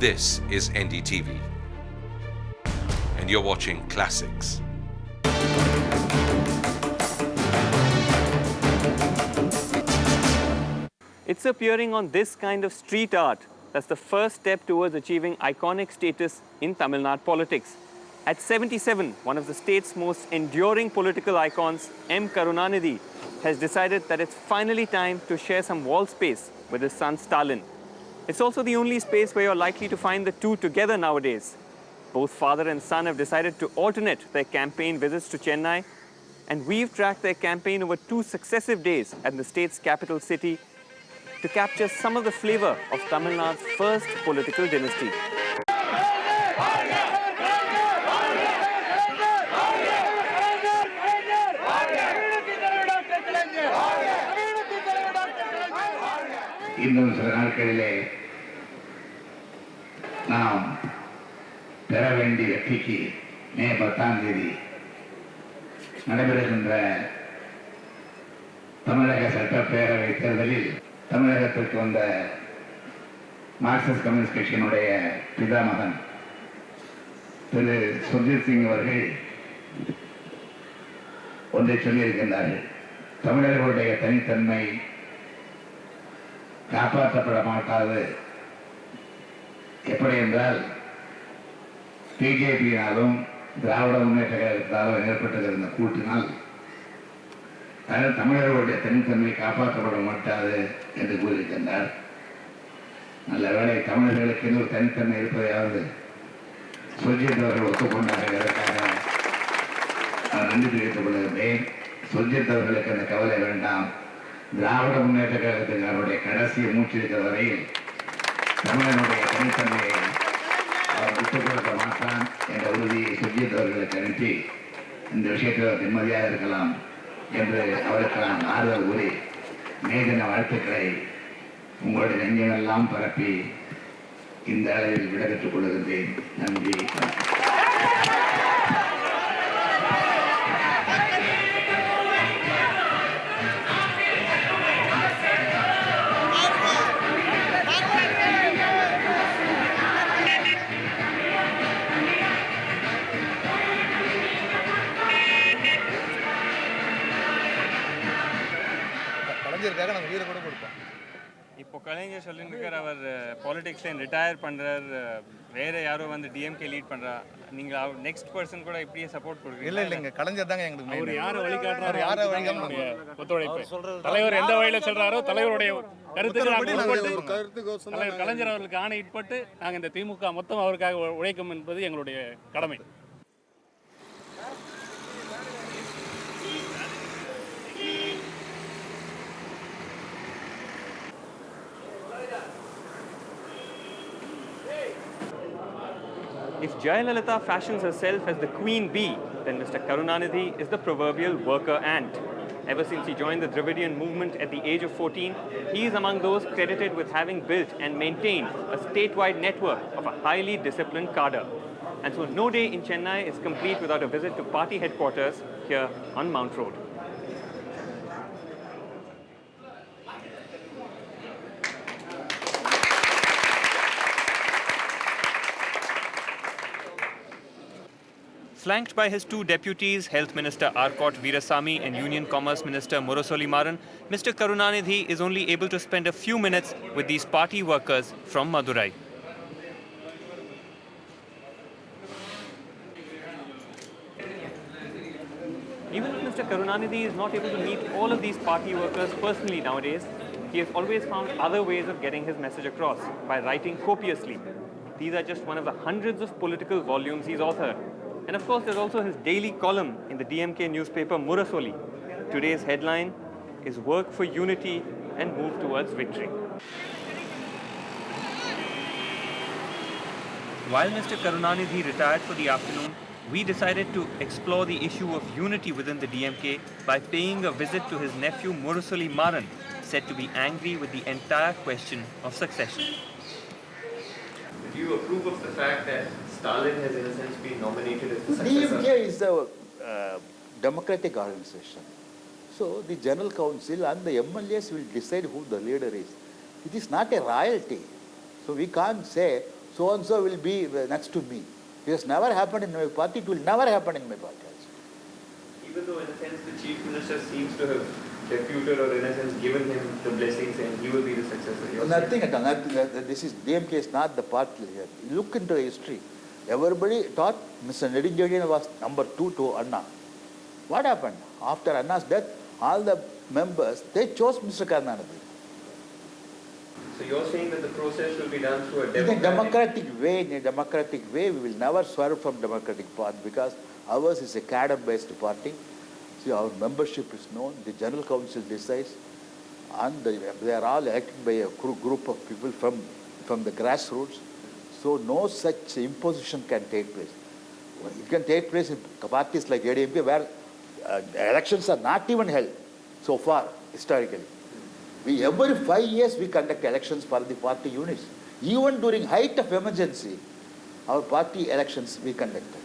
This is NDTV, and you're watching Classics. It's appearing on this kind of street art that's the first step towards achieving iconic status in Tamil Nadu politics. At 77, one of the state's most enduring political icons, M. Karunanidhi, has decided that it's finally time to share some wall space with his son Stalin. It's also the only space where you're likely to find the two together nowadays. Both father and son have decided to alternate their campaign visits to Chennai, and we've tracked their campaign over 2 successive days at the state's capital city to capture some of the flavor of Tamil Nadu's first political dynasty. இன்னும் சில நாட்களிலே நாம் பெற வேண்டிய வெற்றிக்கு மே 10ஆம் தேதி நடைபெறுகின்ற தமிழக சட்டப்பேரவை தேர்தலில் தமிழகத்திற்கு வந்த மார்க்சிஸ்ட் கம்யூனிஸ்ட் கட்சியினுடைய பிதாமகன் திரு சுர்ஜித் சிங் அவர்கள் ஒன்றை சொல்லியிருக்கின்றார்கள். தமிழர்களுடைய தனித்தன்மை காப்பாற்றப்பட மாட்டாது. எப்படி என்றால் பிஜேபியினாலும் திராவிட முன்னேற்ற கழகத்தாலும் ஏற்பட்டிருந்த கூட்டினால் தமிழர்களுடைய தனித்தன்மை காப்பாற்றப்பட மாட்டாது என்று கூறியிருக்கின்றார். நல்ல வேளை தமிழர்களுக்கு இன்னொரு தனித்தன்மை இருப்பதையாவது சுர்ஜித் அவர்கள் ஒத்துக்கொண்டார்கள். இதற்காக நான் நன்றி தெரிவித்துக் கொள்கிறேன். சுர்ஜித் அவர்களுக்கு அந்த கவலை வேண்டாம். திராவிட முன்னேற்ற கழகத்துக்கு அவருடைய கடைசியை மூச்சிருக்கிற வரையில் தமிழனுடைய தனித்தன்மையை அவர் விட்டுக் கொடுக்க மாட்டான் என்ற உறுதியை சுர்ஜித் அவர்களுக்கு அனுப்பி இந்த விஷயத்தில் நிம்மதியாக இருக்கலாம் என்று அவருக்கு நான் ஆறுதல் கூறி மேதின வாழ்த்துக்களை உங்களுடைய நெஞ்சமெல்லாம் பரப்பி இந்த அளவில் விடைபெற்றுக் கொள்கின்றேன். நன்றி. இப்போ கலைஞர் சொல்லியிருக்கார் அவர் பாலிடிக்ஸ்ல ரிட்டையர் பண்றார், வேற யாரோ வந்து டிஎம்கே லீட் பண்றா. நீங்க நெக்ஸ்ட் பர்சன் கூட இப்படியே சப்போர்ட் கொடுக்குறீங்க? இல்லைங்க, கலைஞர் தாங்க எங்களுக்கு. அவர் யாரை வழிகாட்டுறாரு, யாரை வழிகாட்டுறாரு ஒத்துழைப்பு தலைவர் எந்த வழியில சொல்றாரோ தலைவருடைய கருத்துக்கு கலைஞர் அவர்களுக்கு ஆணையிட்பட்டு நாங்கள் இந்த திமுக மொத்தம் அவருக்காக உழைக்கும் என்பது எங்களுடைய கடமை. If Jayalalitha fashions herself as the queen bee, then Mr. Karunanidhi is the proverbial worker ant. Ever since he joined the Dravidian movement at the age of 14, he is among those credited with having built and maintained a statewide network of a highly disciplined cadre. And so no day in Chennai is complete without a visit to party headquarters here on Mount Road. Flanked by his 2 deputies, Health Minister Arcot Veerasamy and Union Commerce Minister Murasoli Maran, Mr. Karunanidhi is only able to spend a few minutes with these party workers from Madurai. Even if Mr. Karunanidhi is not able to meet all of these party workers personally nowadays, he has always found other ways of getting his message across by writing copiously. These are just one of the hundreds of political volumes he's authored. And of course, there's also his daily column in the DMK newspaper Murasoli. Today's headline is Work for Unity and Move Towards Victory. While Mr. Karunanidhi retired for the afternoon, we decided to explore the issue of unity within the DMK by paying a visit to his nephew Murasoli Maran, said to be angry with the entire question of succession. Do you approve of the fact that Stalin has in a sense been nominated as the successor? DMK is a democratic organization. So the General Council and the MLAs will decide who the leader is. It is not a royalty. So we can't say so and so will be next to me. It has never happened in my party. It will never happen in my party also. Even though in a sense the Chief Minister seems to have deputed or in a sense given him the blessing saying he will be the successor. You're Nothing at all. Nothing. This is DMK is not the party here. Look into history. Everybody thought Mr. Nedunjeliyan was number 2 to Anna. What happened? After Anna's death, all the members, they chose Mr. Karunanidhi. So you're saying that the process will be done through a In a democratic way, we will never swerve from democratic path because ours is a cadre-based party. See, our membership is known, the General Council decides, and they are all elected by a group of people from the grassroots. So no such imposition can take place. It can take place in parties like ADMK where elections are not even held so far, historically. Every 5 years we conduct elections for the party units. Even during height of emergency, our party elections we conducted.